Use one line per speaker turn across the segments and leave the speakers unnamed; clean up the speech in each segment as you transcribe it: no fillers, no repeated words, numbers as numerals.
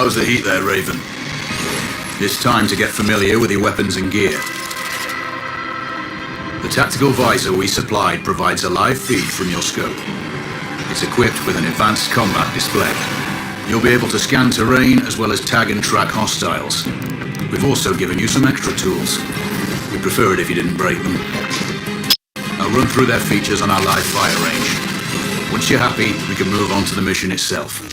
How's the heat there, Raven? It's time to get familiar with your weapons and gear. The tactical visor we supplied provides a live feed from your scope. It's equipped with an advanced combat display. You'll be able to scan terrain as well as tag and track hostiles. We've also given you some extra tools. We'd prefer it if you didn't break them. I'll run through their features on our live fire range. Once you're happy, we can move on to the mission itself.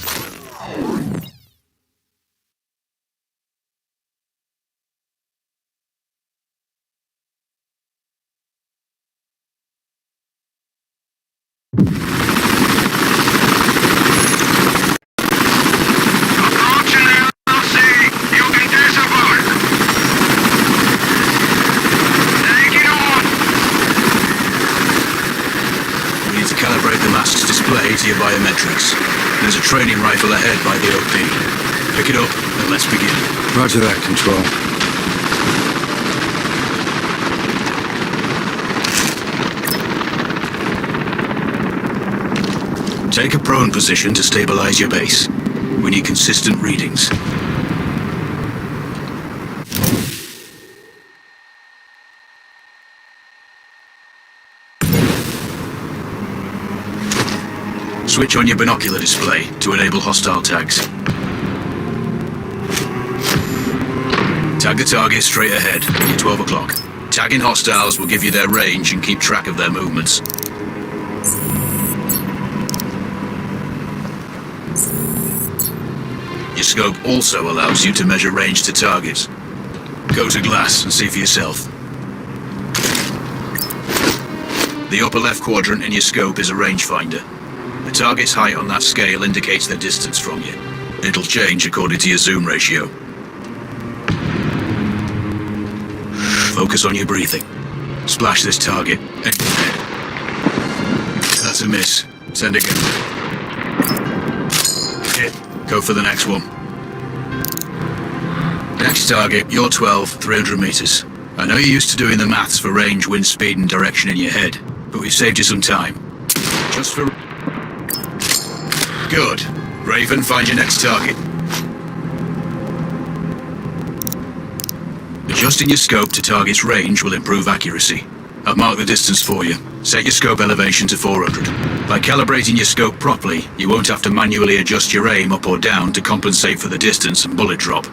To your biometrics. There's a training rifle ahead by the OP. Pick it up and let's begin.
Roger that, Control.
Take a prone position to stabilize your base. We need consistent readings. Switch on your binocular display to enable hostile tags. Tag the target straight ahead at 12 o'clock. Tagging hostiles will give you their range and keep track of their movements. Your scope also allows you to measure range to targets. Go to glass and see for yourself. The upper left quadrant in your scope is a rangefinder. The target's height on that scale indicates their distance from you. It'll change according to your zoom ratio. Focus on your breathing. Splash this target. That's a miss. Send again. Hit. Go for the next one. Next target, you're 12, 300 meters. I know you're used to doing the maths for range, wind speed and direction in your head, but we've saved you some time. Just for... Good. Raven, find your next target. Adjusting your scope to target's range will improve accuracy. I've marked the distance for you. Set your scope elevation to 400. By calibrating your scope properly, you won't have to manually adjust your aim up or down to compensate for the distance and bullet drop.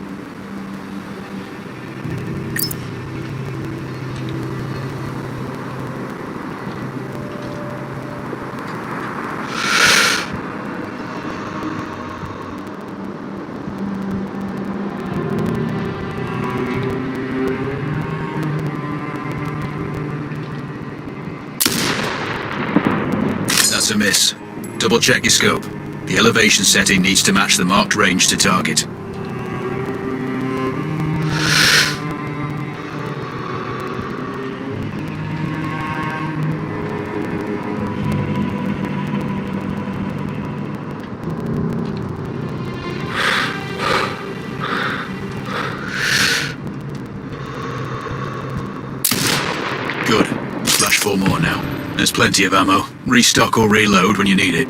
A miss. Double check your scope. The elevation setting needs to match the marked range to target. Good. Flash 4 more now. There's plenty of ammo. Restock or reload when you need it.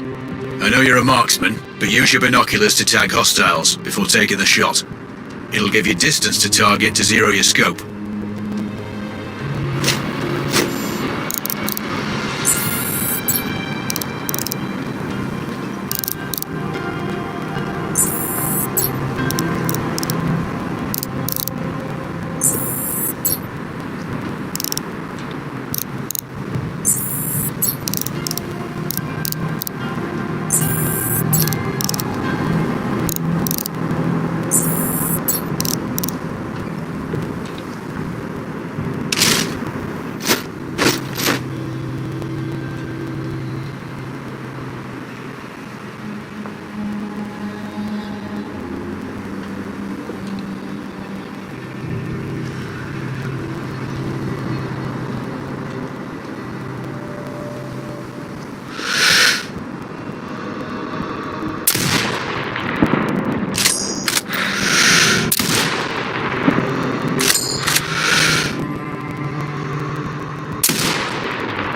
I know you're a marksman, but use your binoculars to tag hostiles before taking the shot. It'll give you distance to target to zero your scope.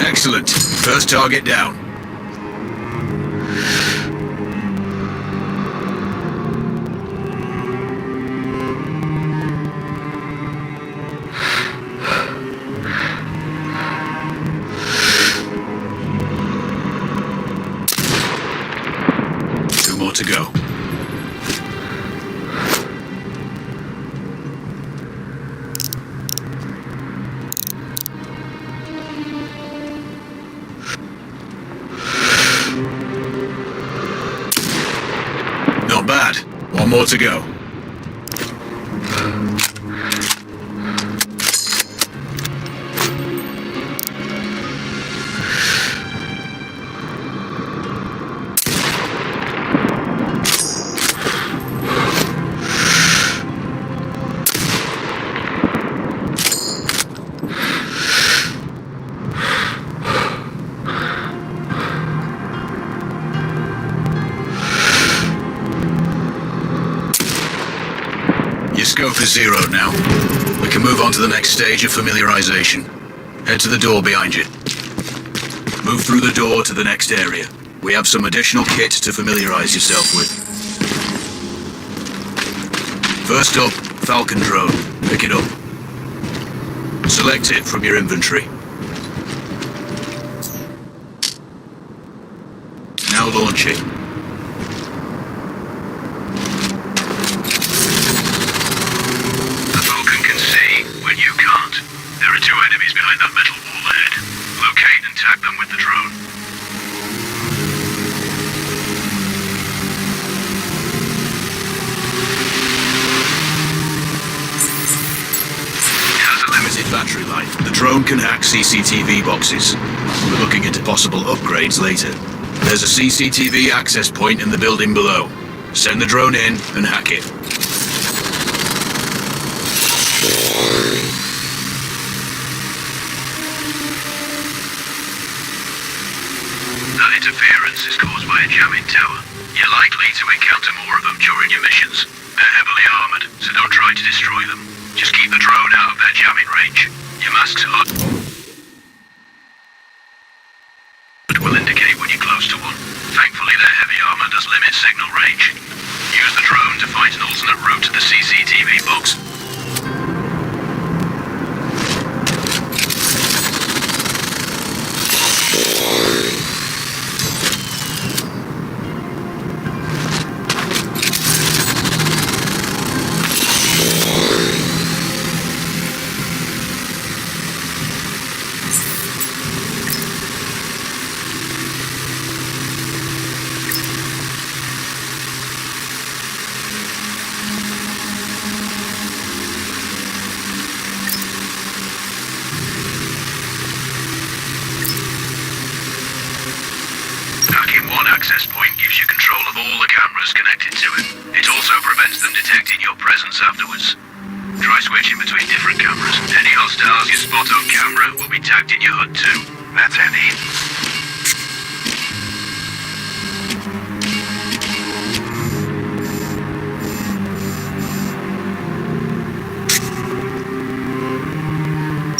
Excellent. First target down. to go. Not bad. One more to go. Scope is zeroed now. We can move on to the next stage of familiarization. Head to the door behind you. Move through the door to the next area. We have some additional kit to familiarize yourself with. First up, Falcon drone. Pick it up. Select it from your inventory. Now launch it. Behind that metal wall ahead. Locate and tag them with the drone. It has a limited battery life. The drone can hack CCTV boxes. We're looking into possible upgrades later. There's a CCTV access point in the building below. Send the drone in and hack it. That interference is caused by a jamming tower. You're likely to encounter more of them during your missions. They're heavily armored, so don't try to destroy them. Just keep the drone out of their jamming range. Your mask's HUD will indicate when you're close to one. Thankfully, their heavy armor does limit signal range. Use the drone to find an alternate route to the CCTV box. One access point gives you control of all the cameras connected to it. It also prevents them detecting your presence afterwards. Try switching between different cameras. Any hostiles you spot on camera will be tagged in your HUD too. That's any.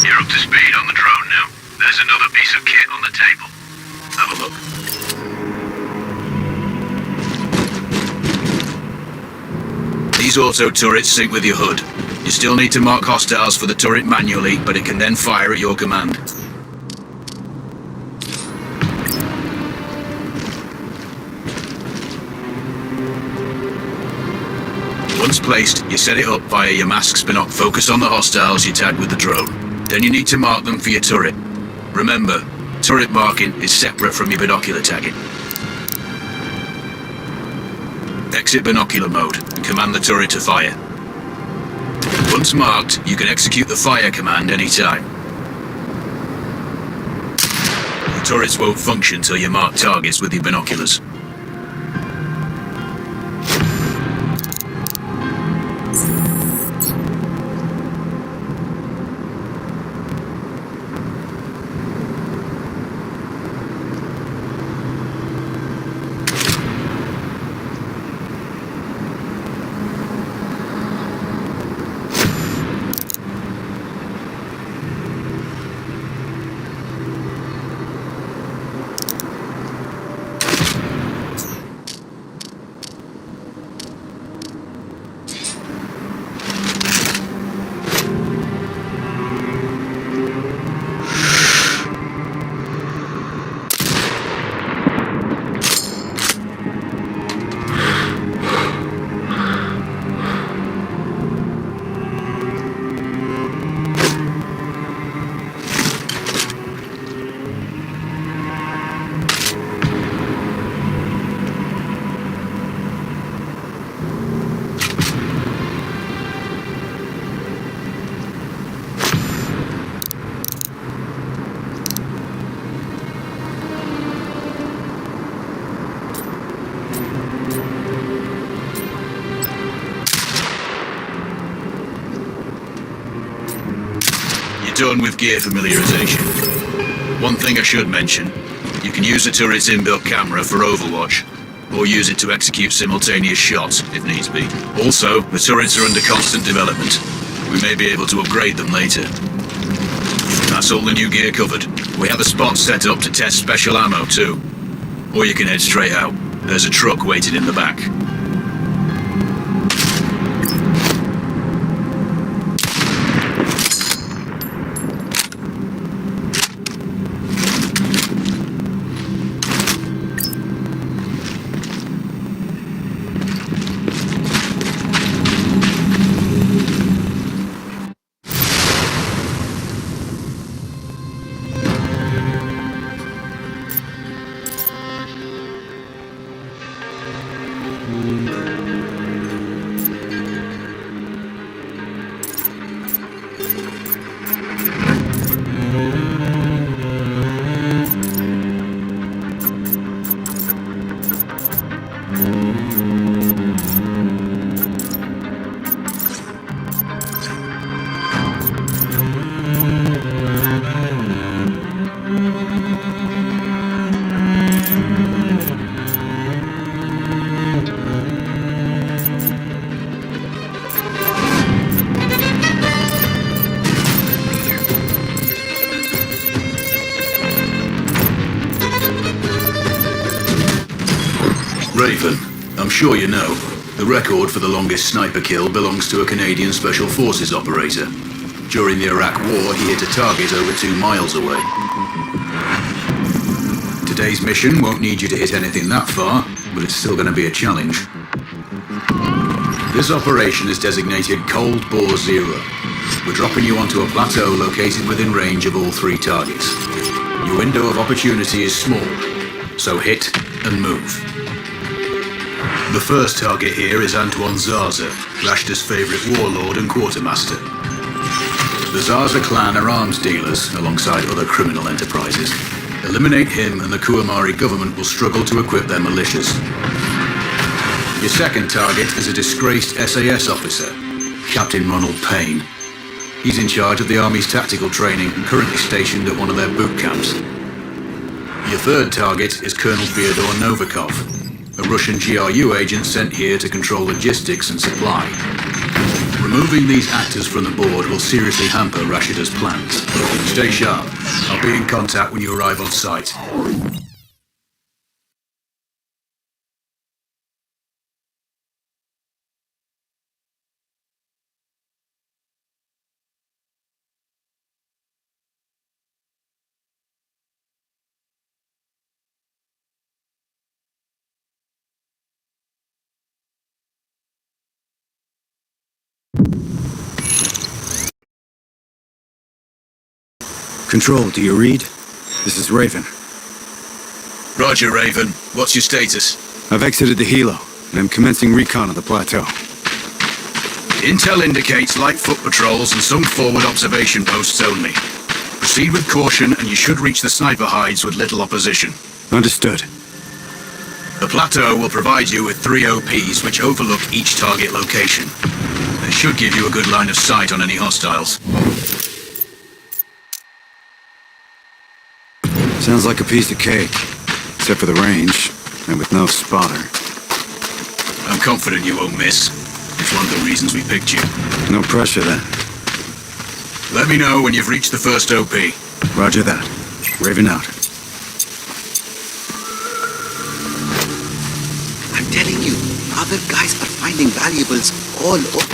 You're up to speed on the drone now. There's another piece of kit on the table. Have a look. These auto turrets sync with your HUD. You still need to mark hostiles for the turret manually, but it can then fire at your command. Once placed, you set it up via your mask's binoc. Focus on the hostiles you tag with the drone. Then you need to mark them for your turret. Remember, turret marking is separate from your binocular tagging. Exit binocular mode and command the turret to fire. Once marked, you can execute the fire command anytime. The turrets won't function till you mark targets with your binoculars. done with gear familiarization. One thing I should mention, you can use the turret's inbuilt camera for overwatch, or use it to execute simultaneous shots, if needs be. Also, the turrets are under constant development. We may be able to upgrade them later. That's all the new gear covered. We have a spot set up to test special ammo too. Or you can head straight out. There's a truck waiting in the back. Raven, I'm sure you know, the record for the longest sniper kill belongs to a Canadian Special Forces operator. During the Iraq War, he hit a target over 2 miles away. Today's mission won't need you to hit anything that far, but it's still going to be a challenge. This operation is designated Cold Bore Zero. We're dropping you onto a plateau located within range of all 3 targets. Your window of opportunity is small, so hit and move. The first target here is Antoine Zaza, Rashta's favourite warlord and quartermaster. The Zaza clan are arms dealers alongside other criminal enterprises. Eliminate him and the Kuamari government will struggle to equip their militias. Your second target is a disgraced SAS officer, Captain Ronald Payne. He's in charge of the Army's tactical training and currently stationed at one of their boot camps. Your third target is Colonel Fyodor Novikov, a Russian GRU agent sent here to control logistics and supply. Removing these actors from the board will seriously hamper Rashida's plans. Stay sharp. I'll be in contact when you arrive on site.
Control, do you read? This is Raven.
Roger, Raven. What's your status?
I've exited the helo, and I'm commencing recon of the plateau.
Intel indicates light foot patrols and some forward observation posts only. Proceed with caution and you should reach the sniper hides with little opposition.
Understood.
The plateau will provide you with 3 OPs which overlook each target location. They should give you a good line of sight on any hostiles.
Sounds like a piece of cake, except for the range, and with no spotter.
I'm confident you won't miss. It's one of the reasons we picked you.
No pressure then.
Let me know when you've reached the first OP.
Roger that. Raven out.
I'm telling you, other guys are finding valuables all over.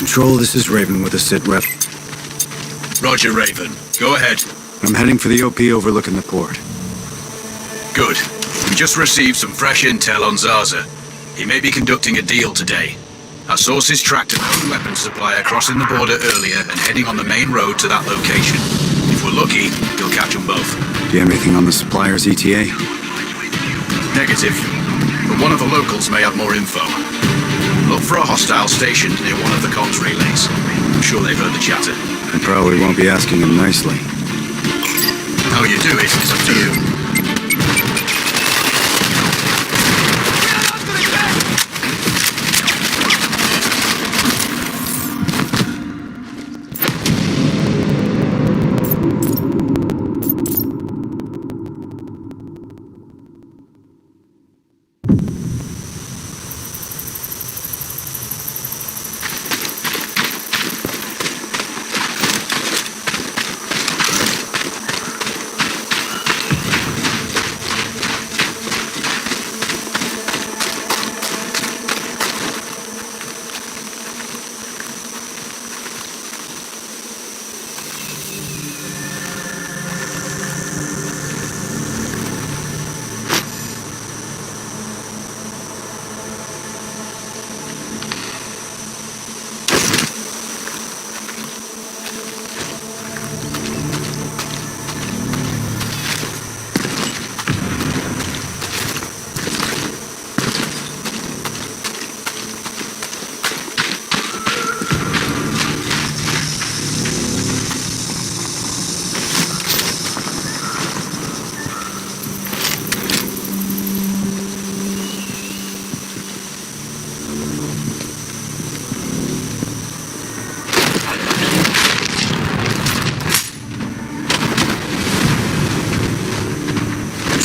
Control, this is Raven with a sit rep.
Roger, Raven. Go ahead.
I'm heading for the OP overlooking the port.
Good. We just received some fresh intel on Zaza. He may be conducting a deal today. Our sources tracked a known weapons supplier crossing the border earlier and heading on the main road to that location. If we're lucky, you'll catch them both.
Do you have anything on the supplier's ETA?
Negative. But one of the locals may have more info. Look for a hostile stationed near one of the comms relays. I'm sure they've heard the chatter.
I probably won't be asking him nicely.
How you do it is up to you.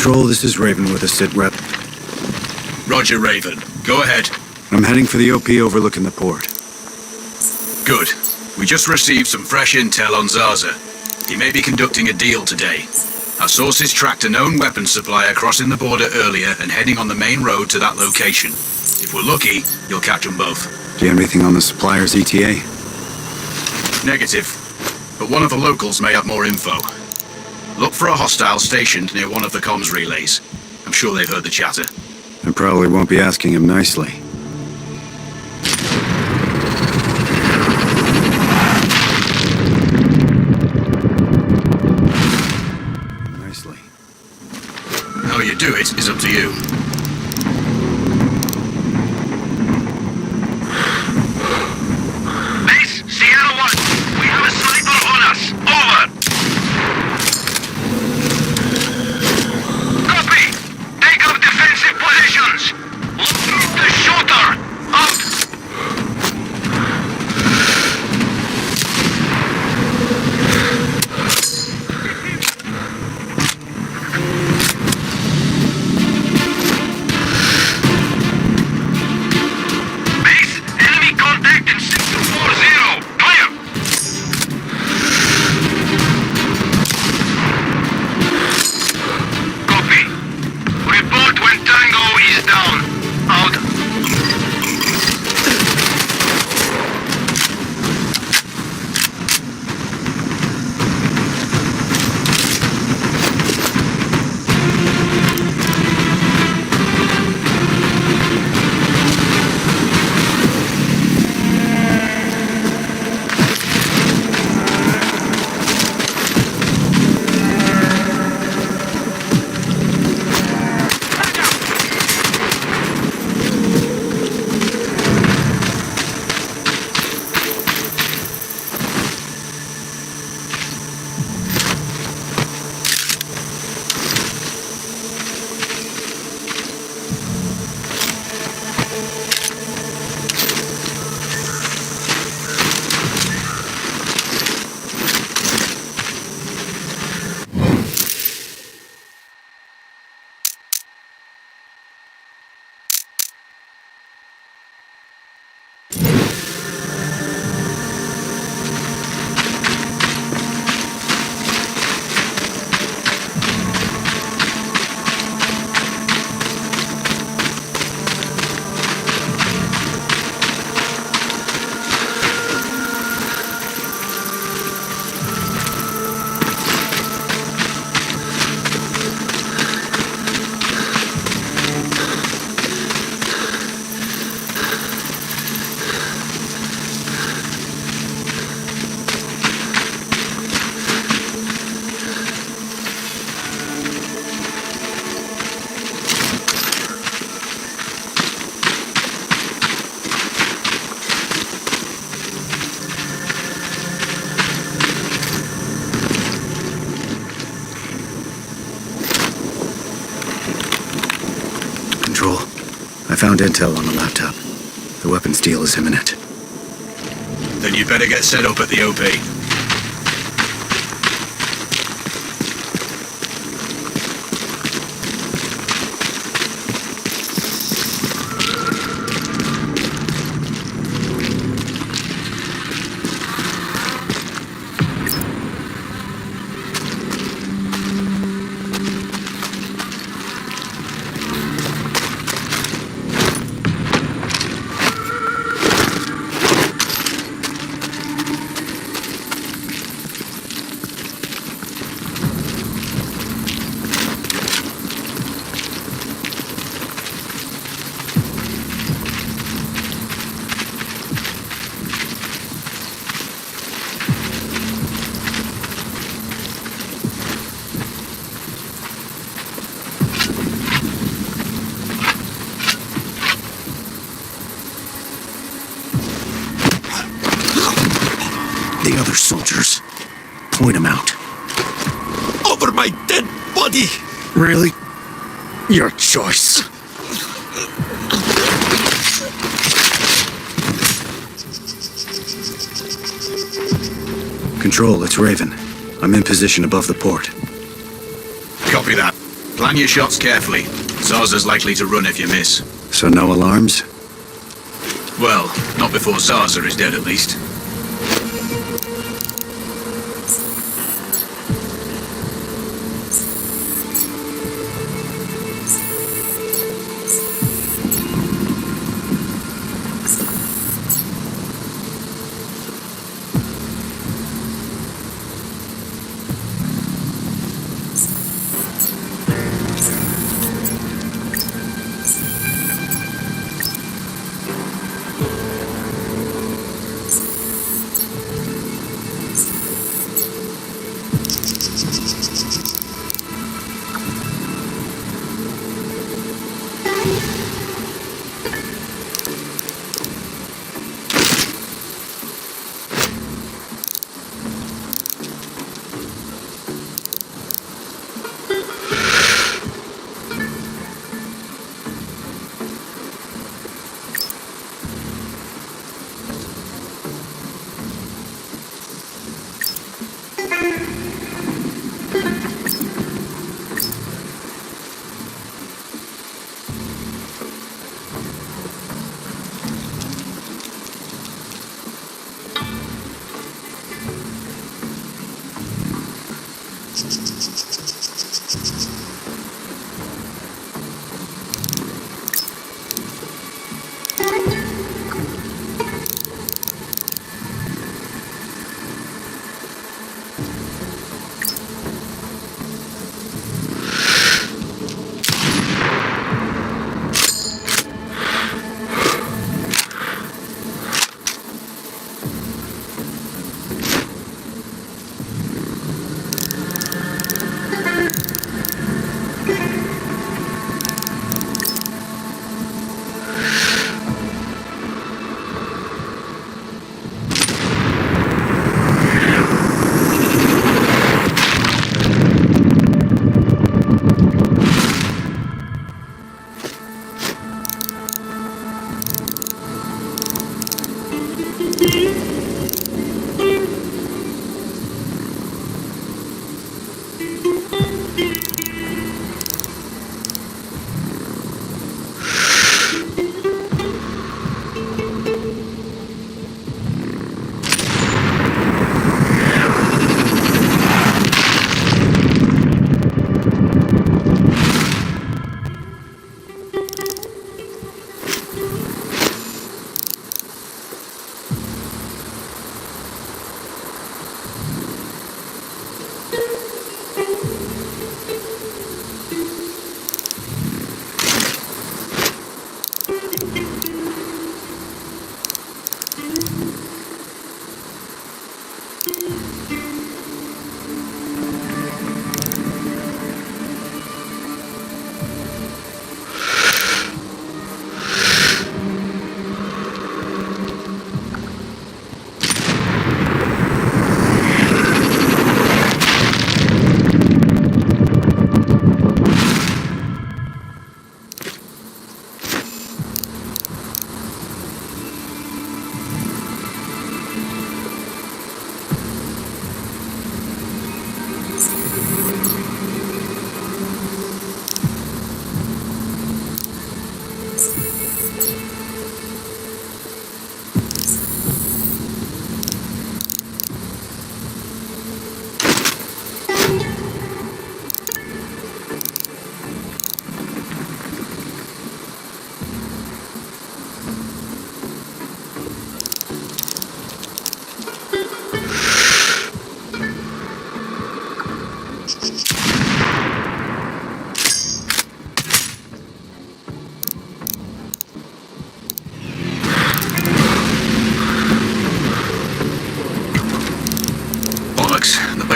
Control, this is Raven with a sit rep.
Roger, Raven. Go ahead.
I'm heading for the OP overlooking the port.
Good. We just received some fresh intel on Zaza. He may be conducting a deal today. Our sources tracked a known weapons supplier crossing the border earlier and heading on the main road to that location. If we're lucky, you'll catch them both.
Do you have anything on the supplier's ETA?
Negative. But one of the locals may have more info. Look for a hostile stationed near one of the comms relays. I'm sure they've heard the chatter.
I probably won't be asking him nicely. Nicely.
How you do it is up to you.
Base, Sierra 1. We have a sniper on us. Over. Copy. Take up defensive positions. Locate the shooter. Out.
found intel on the laptop. The weapons deal is imminent.
Then you'd better get set up at the OP.
The other soldiers. Point them out.
Over my dead body!
Really? Your choice. Control, it's Raven. I'm in position above the port.
Copy that. Plan your shots carefully. Zarza's likely to run if you miss.
So no alarms?
Well, not before Zarza is dead at least.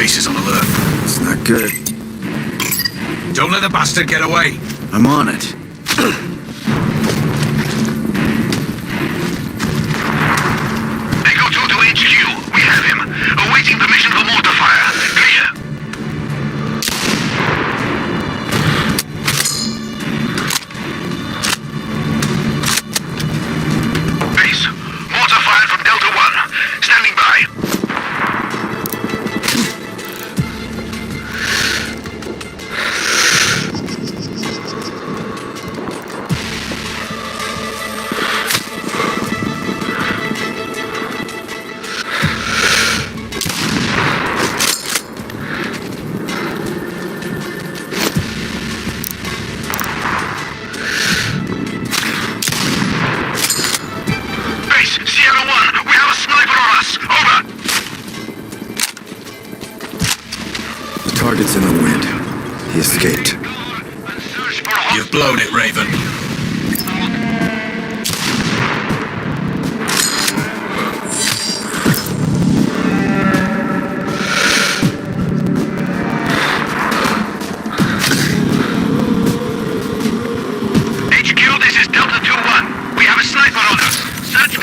base is on alert.
It's not good.
Don't let the bastard get away.
I'm on it.
Echo 2 to HQ. We have him. Awaiting permission for mortar fire. Clear. Base. Mortar fire from Delta 1. Standing by. Base. Sierra 1. We have a sniper on us. Over.
The target's in the wind. He escaped.
And search for hot.
You've blown it, Raven.
HQ, this is Delta 2-1. We have a sniper on us. Search.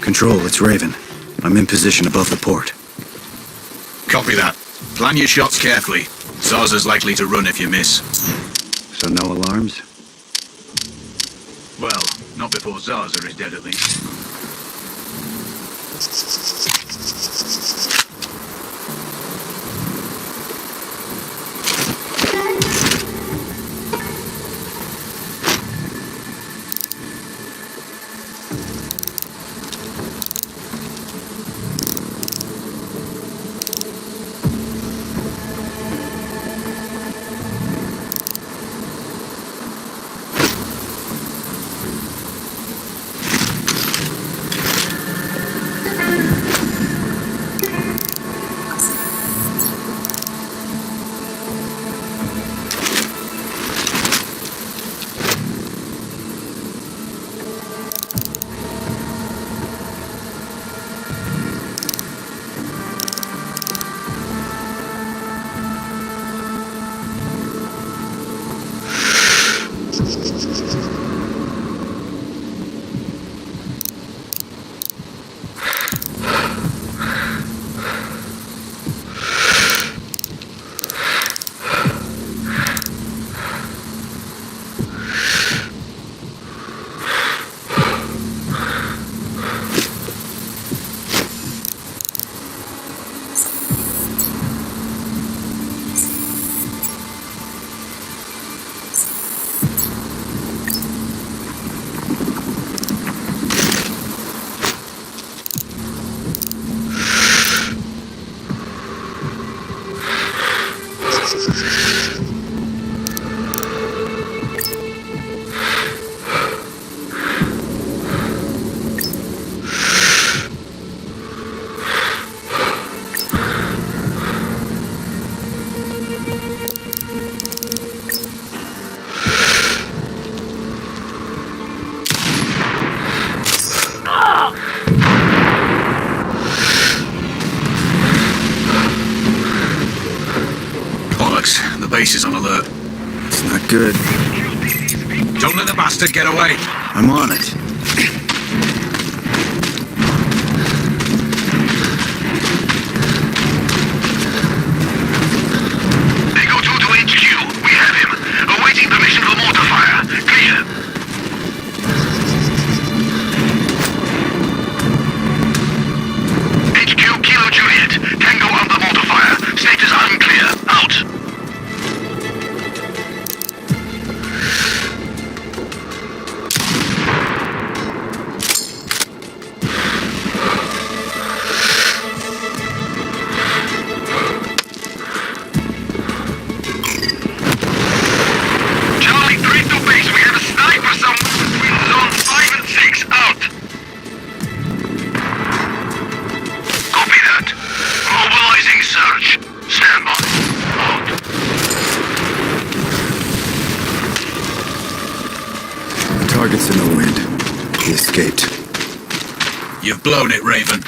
Control, it's Raven. I'm in position above the port.
Copy that. Plan your shots carefully. Zaza's likely to run if you miss.
So no alarms?
Well, not before Zaza is dead at least. base is on alert.
It's not good.
Don't let the bastard get away.
I'm on it.
Echo 2 to HQ. We have him. Awaiting permission for mortar fire. Clear. HQ, Kilo Juliet. Tango under mortar fire. Status unclear.
escaped.
You've blown it, Raven.